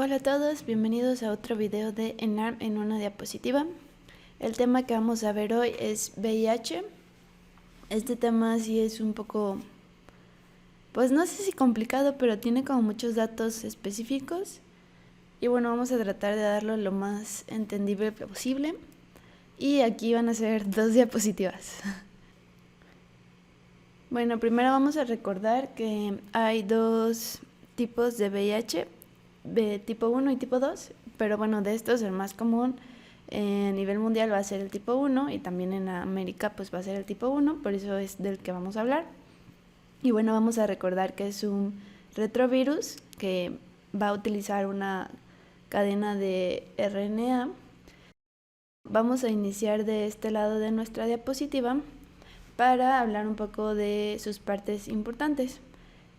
Hola a todos, bienvenidos a otro video de ENARM en una diapositiva. El tema que vamos a ver hoy es VIH. Este tema sí es un poco, pues no sé si complicado, pero tiene como muchos datos específicos. Y bueno, vamos a tratar de darlo lo más entendible posible. Y aquí van a ser 2 diapositivas. Bueno, primero vamos a recordar que hay 2 tipos de VIH, de tipo 1 y tipo 2, pero bueno, de estos el más común a nivel mundial va a ser el tipo 1 y también en América pues va a ser el tipo 1, por eso es del que vamos a hablar. Y bueno, vamos a recordar que es un retrovirus que va a utilizar una cadena de RNA. Vamos a iniciar de este lado de nuestra diapositiva para hablar un poco de sus partes importantes.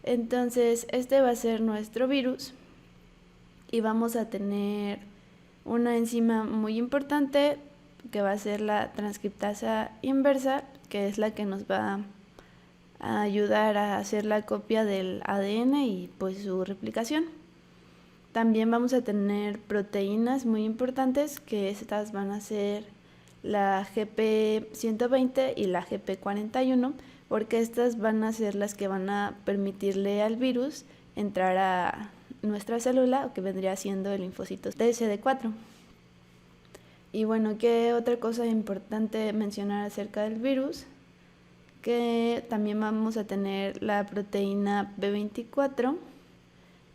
Entonces, este va a ser nuestro virus y vamos a tener una enzima muy importante que va a ser la transcriptasa inversa, que es la que nos va a ayudar a hacer la copia del ADN y pues su replicación. También vamos a tener proteínas muy importantes, que estas van a ser la GP120 y la GP41, porque estas van a ser las que van a permitirle al virus entrar a nuestra célula, que vendría siendo el linfocito TCD4. Y bueno, ¿qué otra cosa importante mencionar acerca del virus? Que también vamos a tener la proteína B24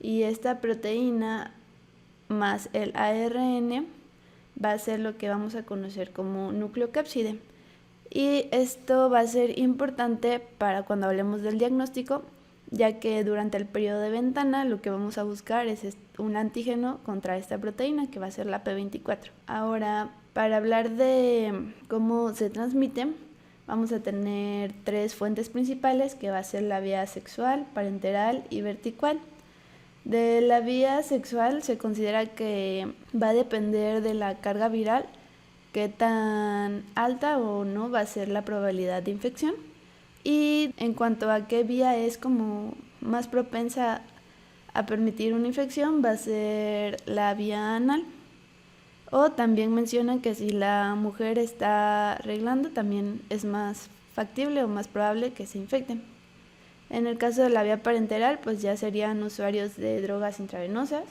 y esta proteína más el ARN va a ser lo que vamos a conocer como nucleocápside. Y esto va a ser importante para cuando hablemos del diagnóstico, ya que durante el periodo de ventana lo que vamos a buscar es un antígeno contra esta proteína, que va a ser la P24. Ahora, para hablar de cómo se transmite, vamos a tener 3 fuentes principales, que va a ser la vía sexual, parenteral y vertical. De la vía sexual se considera que va a depender de la carga viral, qué tan alta o no va a ser la probabilidad de infección. Y en cuanto a qué vía es como más propensa a permitir una infección, va a ser la vía anal. O también mencionan que si la mujer está arreglando, también es más factible o más probable que se infecten. En el caso de la vía parenteral, pues ya serían usuarios de drogas intravenosas.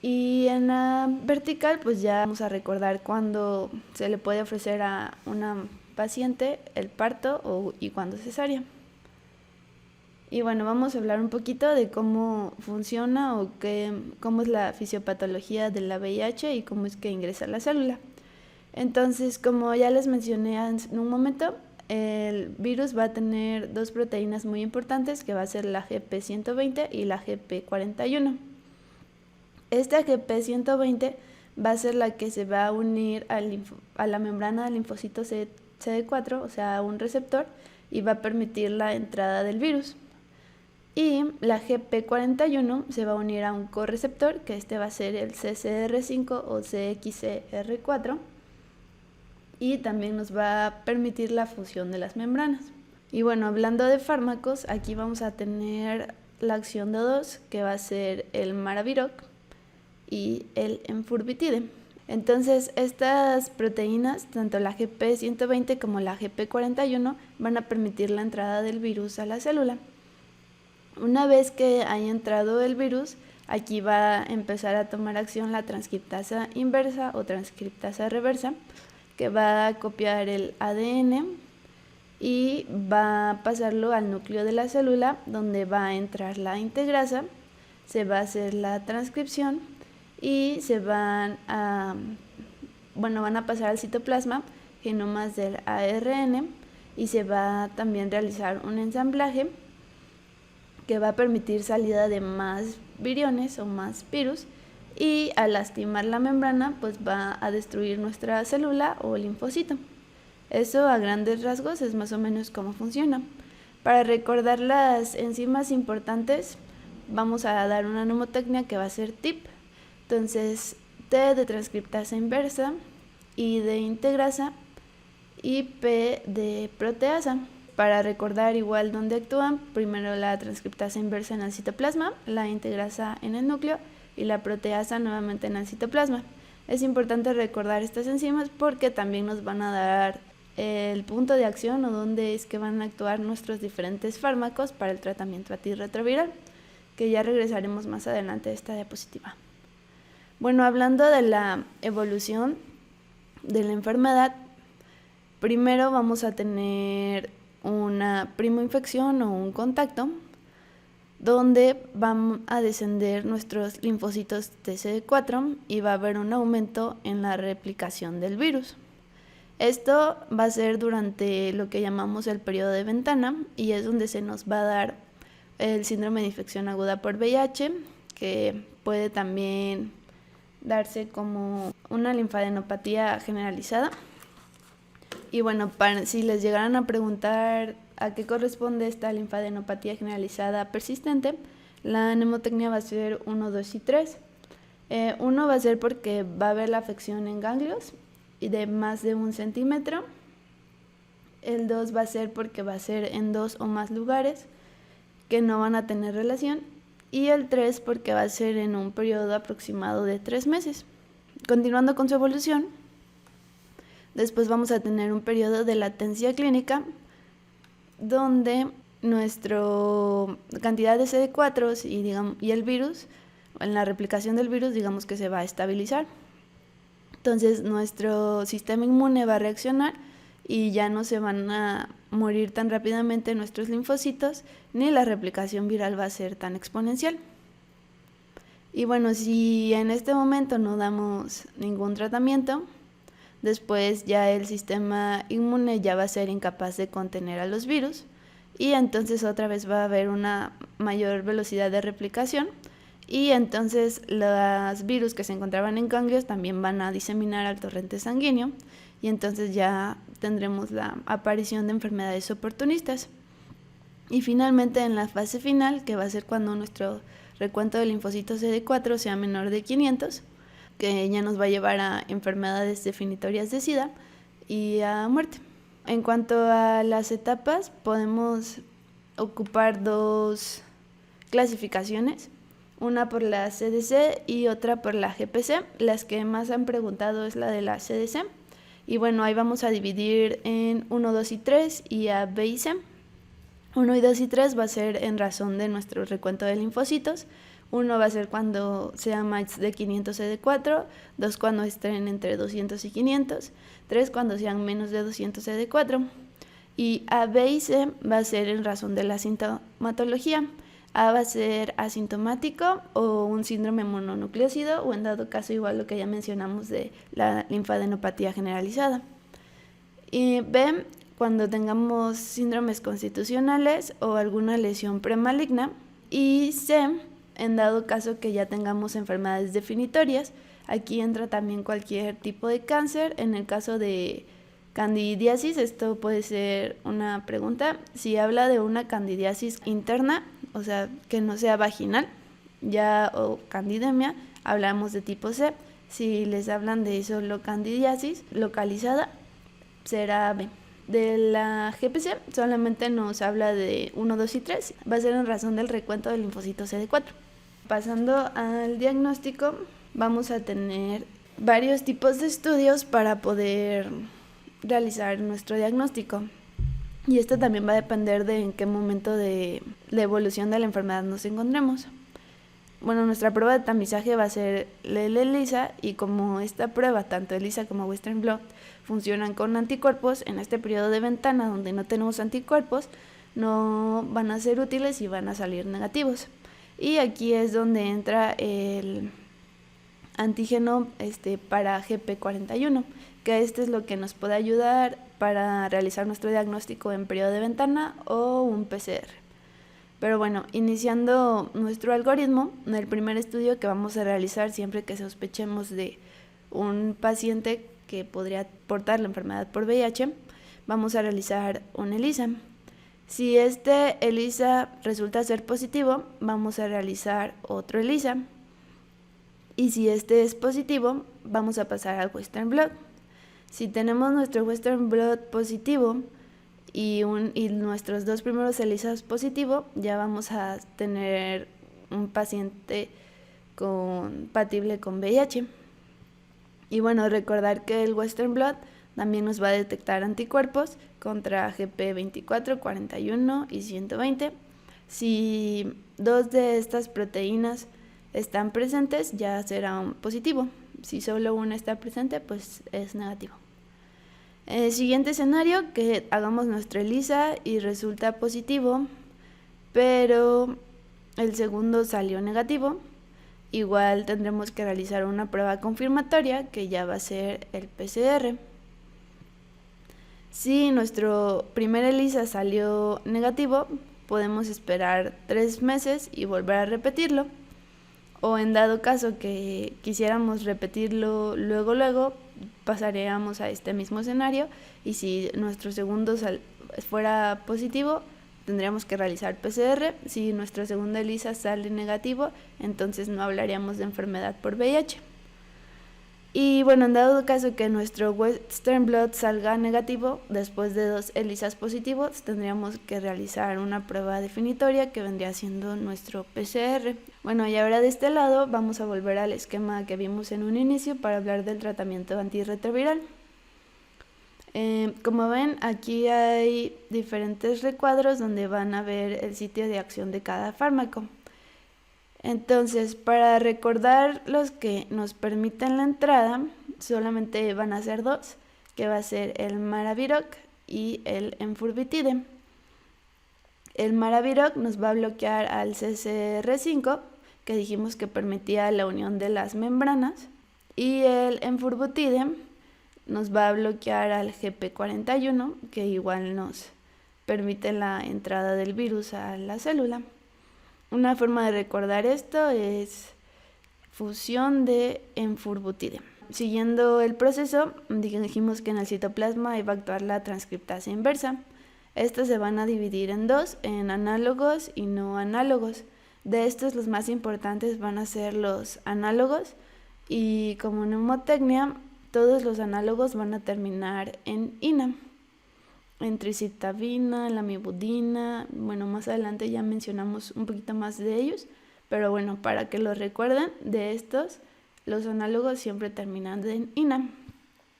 Y en la vertical, pues ya vamos a recordar cuando se le puede ofrecer a una paciente el parto y cuando cesárea. Y bueno, vamos a hablar un poquito de cómo funciona cómo es la fisiopatología de la VIH y cómo es que ingresa a la célula. Entonces, como ya les mencioné en un momento, el virus va a tener 2 proteínas muy importantes, que va a ser la GP120 y la GP41. Esta GP120 va a ser la que se va a unir a la membrana del linfocito CD4, o sea, a un receptor, y va a permitir la entrada del virus. Y la GP41 se va a unir a un correceptor, que este va a ser el CCR5 o CXCR4, y también nos va a permitir la fusión de las membranas. Y bueno, hablando de fármacos, aquí vamos a tener la acción de 2, que va a ser el Maraviroc y el Enfurbitide. Entonces, estas proteínas, tanto la GP120 como la GP41, van a permitir la entrada del virus a la célula. Una vez que haya entrado el virus, aquí va a empezar a tomar acción la transcriptasa inversa o transcriptasa reversa, que va a copiar el ADN y va a pasarlo al núcleo de la célula, donde va a entrar la integrasa, se va a hacer la transcripción y van a pasar al citoplasma genomas del ARN y se va a también realizar un ensamblaje que va a permitir salida de más viriones o más virus, y al lastimar la membrana pues va a destruir nuestra célula o linfocito. Eso a grandes rasgos es más o menos cómo funciona. Para recordar las enzimas importantes, vamos a dar una mnemotecnia que va a ser TIP. Entonces, T de transcriptasa inversa, I de integrasa y P de proteasa. Para recordar igual dónde actúan, primero la transcriptasa inversa en el citoplasma, la integrasa en el núcleo y la proteasa nuevamente en el citoplasma. Es importante recordar estas enzimas porque también nos van a dar el punto de acción o dónde es que van a actuar nuestros diferentes fármacos para el tratamiento antirretroviral, que ya regresaremos más adelante a esta diapositiva. Bueno, hablando de la evolución de la enfermedad, primero vamos a tener una primoinfección o un contacto donde van a descender nuestros linfocitos TCD4 y va a haber un aumento en la replicación del virus. Esto va a ser durante lo que llamamos el periodo de ventana y es donde se nos va a dar el síndrome de infección aguda por VIH, que puede también darse como una linfadenopatía generalizada. Y bueno, si les llegaran a preguntar a qué corresponde esta linfadenopatía generalizada persistente, la mnemotecnia va a ser 1, 2 y 3. 1 va a ser porque va a haber la afección en ganglios y de más de 1 centímetro. El 2 va a ser porque va a ser en 2 o más lugares que no van a tener relación. Y el 3 porque va a ser en un periodo aproximado de 3 meses. Continuando con su evolución, después vamos a tener un periodo de latencia clínica donde nuestra cantidad de CD4 y el virus, en la replicación del virus, digamos que se va a estabilizar. Entonces nuestro sistema inmune va a reaccionar y ya no se van a morir tan rápidamente nuestros linfocitos, ni la replicación viral va a ser tan exponencial. Y bueno, si en este momento no damos ningún tratamiento, después ya el sistema inmune ya va a ser incapaz de contener a los virus y entonces otra vez va a haber una mayor velocidad de replicación y entonces los virus que se encontraban en ganglios también van a diseminar al torrente sanguíneo y entonces ya tendremos la aparición de enfermedades oportunistas. Y finalmente en la fase final, que va a ser cuando nuestro recuento de linfocitos CD4 sea menor de 500, que ya nos va a llevar a enfermedades definitorias de SIDA y a muerte. En cuanto a las etapas, podemos ocupar 2 clasificaciones, una por la CDC y otra por la GPC. Las que más han preguntado es la de la CDC. Y bueno, ahí vamos a dividir en 1, 2 y 3 y a B y C. 1 y 2 y 3 va a ser en razón de nuestro recuento de linfocitos. 1 va a ser cuando sea más de 500 CD4, 2 cuando estén entre 200 y 500, 3 cuando sean menos de 200 CD4. Y A, B y C va a ser en razón de la sintomatología. A va a ser asintomático o un síndrome mononucleócido o en dado caso igual lo que ya mencionamos de la linfadenopatía generalizada. Y B, cuando tengamos síndromes constitucionales o alguna lesión premaligna. Y C, en dado caso que ya tengamos enfermedades definitorias. Aquí entra también cualquier tipo de cáncer. En el caso de candidiasis, esto puede ser una pregunta. Si habla de una candidiasis interna, o sea, que no sea vaginal, o candidemia, hablamos de tipo C. Si les hablan de solo candidiasis localizada, será B. De la GPC solamente nos habla de 1, 2 y 3. Va a ser en razón del recuento del linfocito CD4. Pasando al diagnóstico, vamos a tener varios tipos de estudios para poder realizar nuestro diagnóstico. Y esto también va a depender de en qué momento de la evolución de la enfermedad nos encontremos. Bueno, nuestra prueba de tamizaje va a ser el ELISA y como esta prueba, tanto ELISA como Western Blot, funcionan con anticuerpos, en este periodo de ventana donde no tenemos anticuerpos, no van a ser útiles y van a salir negativos. Y aquí es donde entra el antígeno para GP41, que es lo que nos puede ayudar para realizar nuestro diagnóstico en periodo de ventana o un PCR. Pero bueno, iniciando nuestro algoritmo, el primer estudio que vamos a realizar siempre que sospechemos de un paciente que podría portar la enfermedad por VIH, vamos a realizar un ELISA. Si este ELISA resulta ser positivo, vamos a realizar otro ELISA. Y si este es positivo, vamos a pasar al Western Blot. Si tenemos nuestro Western Blot positivo y nuestros 2 primeros ELISAs positivos, ya vamos a tener un paciente compatible con VIH. Y bueno, recordar que el Western blot también nos va a detectar anticuerpos contra GP24, 41 y 120. Si 2 de estas proteínas están presentes, ya será un positivo. Si solo una está presente, pues es negativo. Siguiente escenario, que hagamos nuestra ELISA y resulta positivo, pero el segundo salió negativo. Igual tendremos que realizar una prueba confirmatoria, que ya va a ser el PCR. Si nuestro primer ELISA salió negativo, podemos esperar 3 meses y volver a repetirlo. O en dado caso que quisiéramos repetirlo luego, pasaríamos a este mismo escenario, y si nuestro segundo fuera positivo, tendríamos que realizar PCR. Si nuestra segunda ELISA sale negativo, entonces no hablaríamos de enfermedad por VIH. Y bueno, en dado caso que nuestro Western blot salga negativo, después de 2 ELISAs positivos, tendríamos que realizar una prueba definitoria, que vendría siendo nuestro PCR. Bueno, y ahora de este lado vamos a volver al esquema que vimos en un inicio para hablar del tratamiento antirretroviral. Como ven, aquí hay diferentes recuadros donde van a ver el sitio de acción de cada fármaco. Entonces, para recordar los que nos permiten la entrada, solamente van a ser 2, que va a ser el Maraviroc y el Enfurbitide. El Maraviroc nos va a bloquear al CCR5, que dijimos que permitía la unión de las membranas, y el Enfurbitide nos va a bloquear al GP41, que igual nos permite la entrada del virus a la célula. Una forma de recordar esto es fusión de Enfurbitide. Siguiendo el proceso, dijimos que en el citoplasma iba a actuar la transcriptasa inversa. Estos se van a dividir en 2, en análogos y no análogos. De estos, los más importantes van a ser los análogos, y como mnemotecnia, todos los análogos van a terminar en ina. En tricitabina, lamivudina, bueno, más adelante ya mencionamos un poquito más de ellos, pero bueno, para que lo recuerden, de estos, los análogos siempre terminan en ina.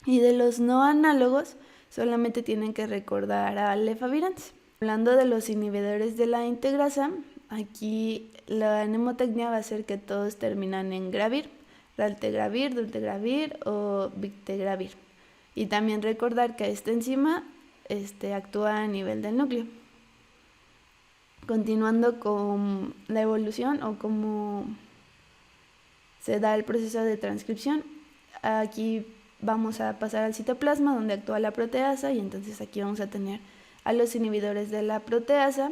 Y de los no análogos, solamente tienen que recordar a lefavirenz. Hablando de los inhibidores de la integrasa, aquí la mnemotecnia va a ser que todos terminan en gravir, raltegravir, dolutegravir o bictegravir. Y también recordar que esta enzima actúa a nivel del núcleo. Continuando con la evolución o cómo se da el proceso de transcripción, aquí vamos a pasar al citoplasma, donde actúa la proteasa, y entonces aquí vamos a tener a los inhibidores de la proteasa,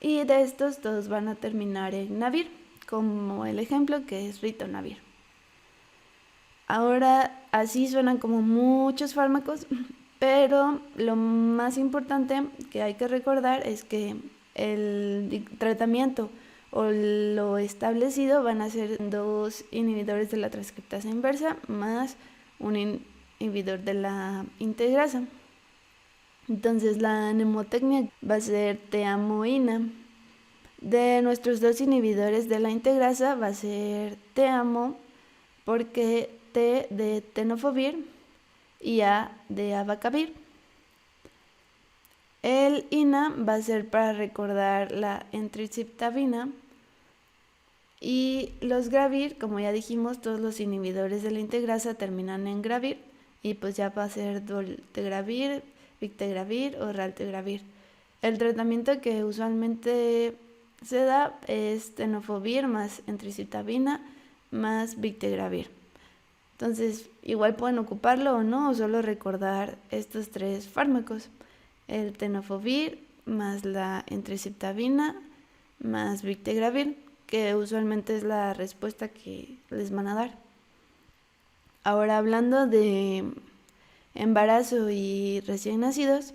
y de estos todos van a terminar en navir, como el ejemplo que es ritonavir. Ahora, así suenan como muchos fármacos, pero lo más importante que hay que recordar es que el tratamiento o lo establecido van a ser 2 inhibidores de la transcriptasa inversa más un inhibidor de la integrasa. Entonces la mnemotecnia va a ser teamoína. De nuestros 2 inhibidores de la integrasa va a ser teamo, porque T de tenofovir y A de abacavir. El INA va a ser para recordar la entriciptavina, y los gravir, como ya dijimos, todos los inhibidores de la integrasa terminan en gravir, y pues ya va a ser dolutegravir, bictegravir o raltegravir. El tratamiento que usualmente se da es tenofovir más entriciptavina más bictegravir. Entonces, igual pueden ocuparlo o no, o solo recordar estos 3 fármacos: el tenofovir más la entriciptavina más bictegravir, que usualmente es la respuesta que les van a dar. Ahora, hablando de embarazo y recién nacidos,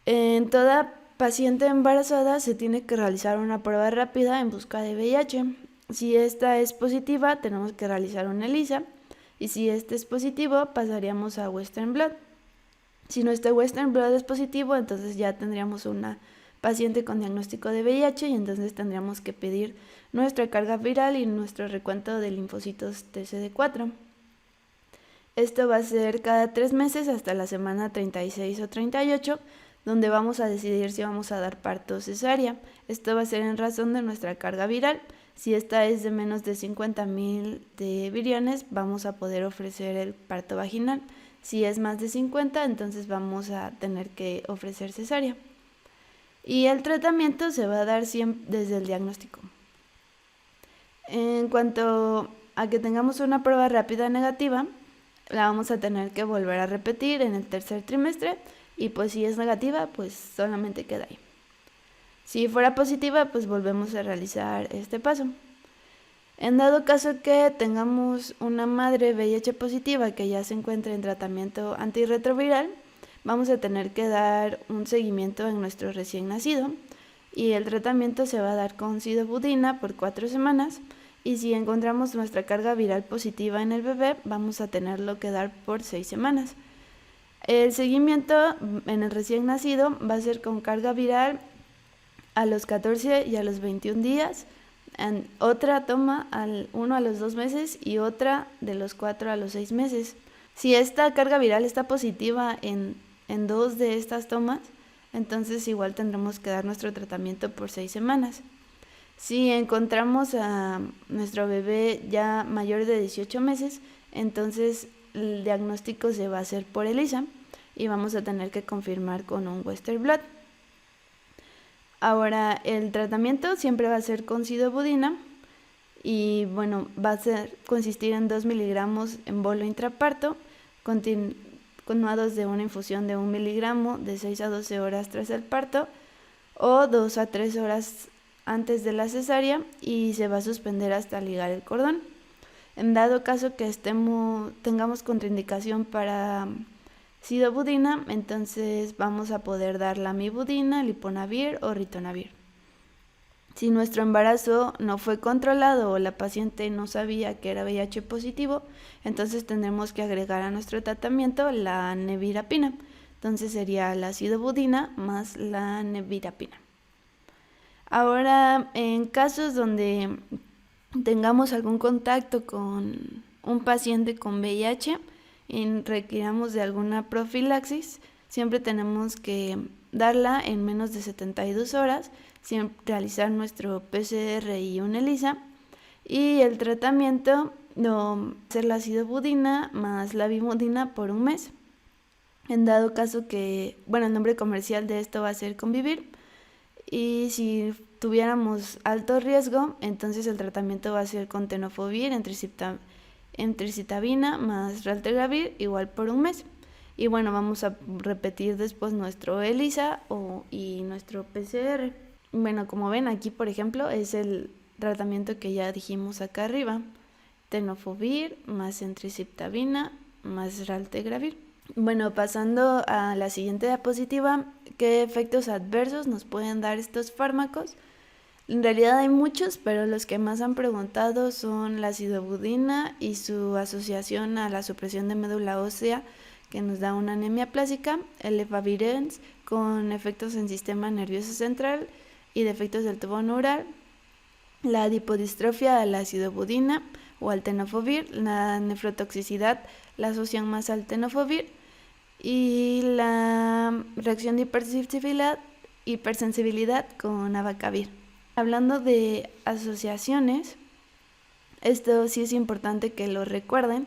en toda paciente embarazada se tiene que realizar una prueba rápida en busca de VIH. Si esta es positiva, tenemos que realizar una ELISA, y si este es positivo, pasaríamos a Western blot. Si nuestro Western blot es positivo, entonces ya tendríamos una paciente con diagnóstico de VIH y entonces tendríamos que pedir nuestra carga viral y nuestro recuento de linfocitos TCD4. Esto va a ser cada 3 meses hasta la semana 36 o 38, donde vamos a decidir si vamos a dar parto o cesárea. Esto va a ser en razón de nuestra carga viral. Si esta es de menos de 50.000 de viriones, vamos a poder ofrecer el parto vaginal. Si es más de 50, entonces vamos a tener que ofrecer cesárea. Y el tratamiento se va a dar siempre desde el diagnóstico. En cuanto a que tengamos una prueba rápida negativa, la vamos a tener que volver a repetir en el tercer trimestre y pues si es negativa, pues solamente queda ahí. Si fuera positiva, pues volvemos a realizar este paso. En dado caso que tengamos una madre VIH positiva que ya se encuentre en tratamiento antirretroviral, vamos a tener que dar un seguimiento en nuestro recién nacido y el tratamiento se va a dar con sidobudina por 4 semanas y si encontramos nuestra carga viral positiva en el bebé, vamos a tenerlo que dar por 6 semanas. El seguimiento en el recién nacido va a ser con carga viral a los 14 y a los 21 días, otra toma uno a los 2 meses y otra de los 4 a los 6 meses. Si esta carga viral está positiva en 2 de estas tomas, entonces igual tendremos que dar nuestro tratamiento por 6 semanas. Si encontramos a nuestro bebé ya mayor de 18 meses, entonces el diagnóstico se va a hacer por ELISA y vamos a tener que confirmar con un Western blot. Ahora, el tratamiento siempre va a ser con sidobudina y bueno, va a consistir en 2 miligramos en bolo intraparto, continuados de una infusión de 1 miligramo de 6 a 12 horas tras el parto o 2 a 3 horas antes de la cesárea y se va a suspender hasta ligar el cordón. En dado caso que tengamos contraindicación para sidobudina, entonces vamos a poder dar lamivudina, liponavir o ritonavir. Si nuestro embarazo no fue controlado o la paciente no sabía que era VIH positivo, entonces tendremos que agregar a nuestro tratamiento la nevirapina. Entonces sería la sidobudina más la nevirapina. Ahora, en casos donde tengamos algún contacto con un paciente con VIH y requiramos de alguna profilaxis, siempre tenemos que darla en menos de 72 horas, sin realizar nuestro PCR y un ELISA, y el tratamiento no ser la sidobudina más la vimudina por 1 mes. En dado caso que, el nombre comercial de esto va a ser Convivir, y si tuviéramos alto riesgo, entonces el tratamiento va a ser con tenofovir, emtricitabina más raltegravir, igual por 1 mes. Y vamos a repetir después nuestro ELISA y nuestro PCR. Como ven aquí, por ejemplo, es el tratamiento que ya dijimos acá arriba. Tenofovir más emtricitabina más raltegravir. Pasando a la siguiente diapositiva, ¿qué efectos adversos nos pueden dar estos fármacos? En realidad hay muchos, pero los que más han preguntado son la sidobudina y su asociación a la supresión de médula ósea, que nos da una anemia plástica, el efavirenz con efectos en sistema nervioso central y defectos del tubo neural, la adipodistrofia a la sidobudina o al tenofovir, la nefrotoxicidad la asocian más al tenofovir y la reacción de hipersensibilidad con abacavir. Hablando de asociaciones, esto sí es importante que lo recuerden.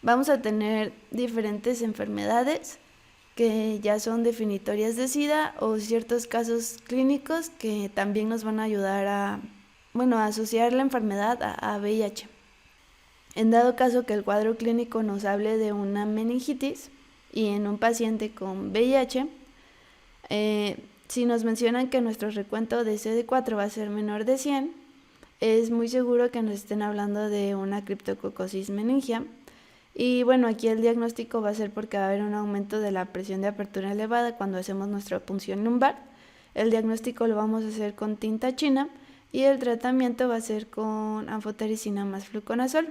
Vamos a tener diferentes enfermedades que ya son definitorias de SIDA o ciertos casos clínicos que también nos van a ayudar a asociar la enfermedad a VIH. En dado caso que el cuadro clínico nos hable de una meningitis y en un paciente con VIH, si nos mencionan que nuestro recuento de CD4 va a ser menor de 100, es muy seguro que nos estén hablando de una criptococosis meningia. Y aquí el diagnóstico va a ser porque va a haber un aumento de la presión de apertura elevada cuando hacemos nuestra punción lumbar. El diagnóstico lo vamos a hacer con tinta china y el tratamiento va a ser con anfotericina más fluconazol.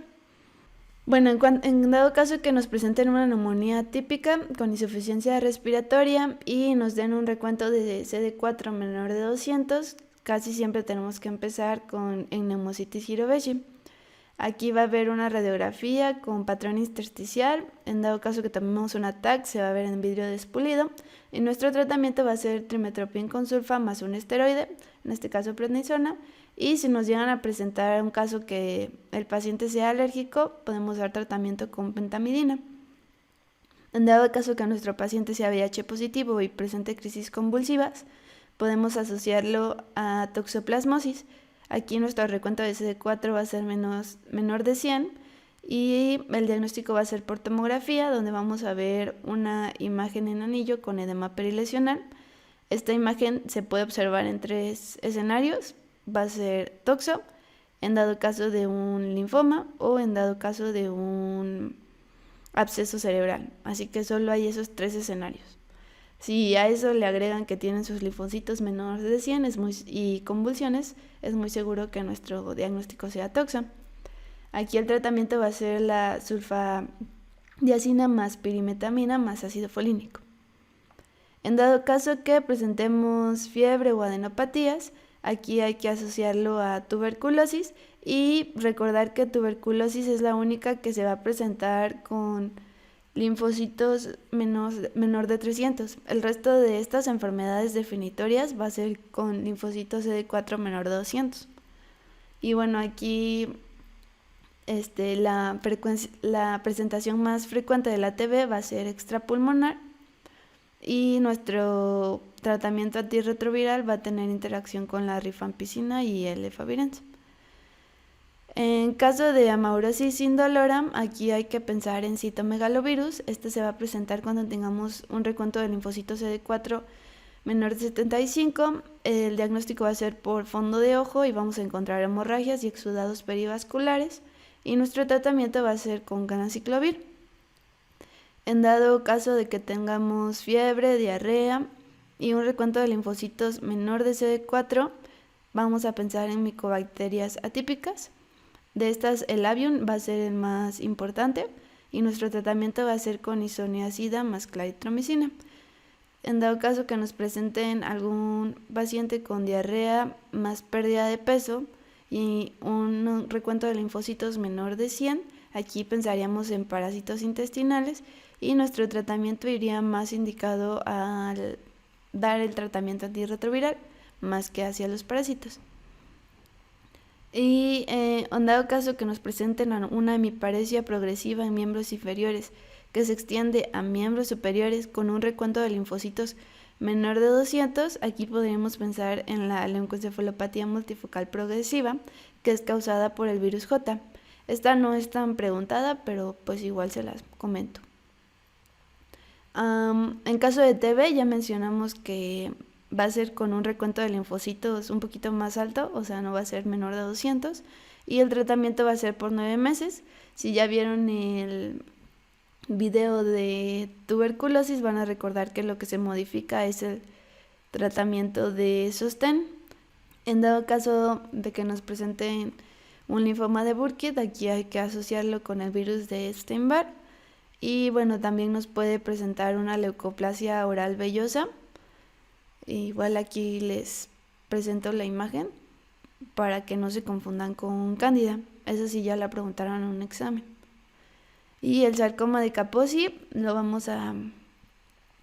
Bueno, en dado caso que nos presenten una neumonía típica con insuficiencia respiratoria y nos den un recuento de CD4 menor de 200, casi siempre tenemos que empezar con pneumocitis girovecii. Aquí va a haber una radiografía con patrón intersticial. En dado caso que tomemos un ATAC, se va a ver en vidrio despulido. Y nuestro tratamiento va a ser trimetoprim con sulfa más un esteroide, en este caso prednisona. Y si nos llegan a presentar un caso que el paciente sea alérgico, podemos dar tratamiento con pentamidina. En dado caso que nuestro paciente sea VIH positivo y presente crisis convulsivas, podemos asociarlo a toxoplasmosis. Aquí nuestro recuento de CD4 va a ser menor de 100 y el diagnóstico va a ser por tomografía, donde vamos a ver una imagen en anillo con edema perilesional. Esta imagen se puede observar en 3 escenarios. Va a ser toxo, en dado caso de un linfoma o en dado caso de un absceso cerebral. Así que solo hay esos 3 escenarios. Si a eso le agregan que tienen sus linfocitos menores de 100 y convulsiones, es muy seguro que nuestro diagnóstico sea toxo. Aquí el tratamiento va a ser la sulfadiazina más pirimetamina más ácido folínico. En dado caso que presentemos fiebre o adenopatías, aquí hay que asociarlo a tuberculosis y recordar que tuberculosis es la única que se va a presentar con linfocitos menor de 300. El resto de estas enfermedades definitorias va a ser con linfocitos CD4 menor de 200. Y bueno, aquí la presentación más frecuente de la TB va a ser extrapulmonar y nuestro tratamiento antirretroviral va a tener interacción con la rifampicina y el efavirenz. En caso de amaurosis indolora, aquí hay que pensar en citomegalovirus. Este se va a presentar cuando tengamos un recuento de linfocitos CD4 menor de 75. El diagnóstico va a ser por fondo de ojo y vamos a encontrar hemorragias y exudados perivasculares. Y nuestro tratamiento va a ser con ganciclovir. En dado caso de que tengamos fiebre, diarrea y un recuento de linfocitos menor de CD4, vamos a pensar en micobacterias atípicas. De estas, el Avium va a ser el más importante y nuestro tratamiento va a ser con isoniazida más claritromicina. En dado caso que nos presenten algún paciente con diarrea más pérdida de peso y un recuento de linfocitos menor de 100, aquí pensaríamos en parásitos intestinales y nuestro tratamiento iría más indicado al dar el tratamiento antirretroviral más que hacia los parásitos. Y en dado caso que nos presenten una hemiparesia progresiva en miembros inferiores que se extiende a miembros superiores con un recuento de linfocitos menor de 200, aquí podríamos pensar en la leucoencefalopatía multifocal progresiva, que es causada por el virus J. Esta no es tan preguntada, pero pues igual se las comento. En caso de TB ya mencionamos que va a ser con un recuento de linfocitos un poquito más alto, o sea, no va a ser menor de 200, y el tratamiento va a ser por 9 meses. Si ya vieron el video de tuberculosis, van a recordar que lo que se modifica es el tratamiento de sostén. En dado caso de que nos presenten un linfoma de Burkitt, aquí hay que asociarlo con el virus de Epstein-Barr. Y bueno, también nos puede presentar una leucoplasia oral vellosa. Igual aquí les presento la imagen para que no se confundan con cándida. Eso sí ya la preguntaron en un examen. Y el sarcoma de Kaposi lo vamos a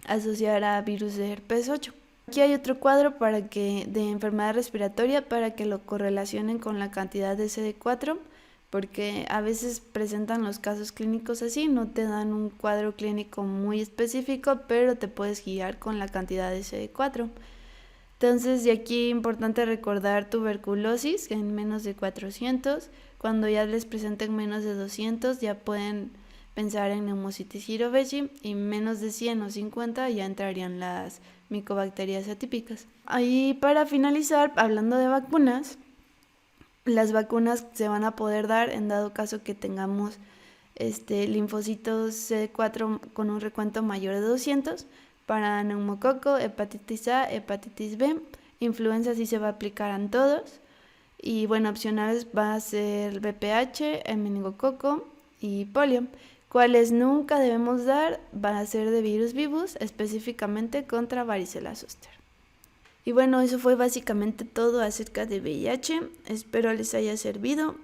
asociar a virus de herpes 8. Aquí hay otro cuadro de enfermedad respiratoria para que lo correlacionen con la cantidad de CD4, porque a veces presentan los casos clínicos así, no te dan un cuadro clínico muy específico, pero te puedes guiar con la cantidad de CD4. Entonces, de aquí es importante recordar tuberculosis en menos de 400. Cuando ya les presenten menos de 200, ya pueden pensar en pneumocitis girovecii, y menos de 100 o 50 ya entrarían las micobacterias atípicas. Ahí, para finalizar, hablando de vacunas, las vacunas se van a poder dar en dado caso que tengamos linfocitos CD4 con un recuento mayor de 200 para neumococo, hepatitis A, hepatitis B. Influenza sí se va a aplicar en todos. Y bueno, opcionales va a ser VPH, el meningococo y polio. Cuáles nunca debemos dar va a ser de virus vivus, específicamente contra varicela zoster. Y bueno, eso fue básicamente todo acerca de VIH. Espero les haya servido.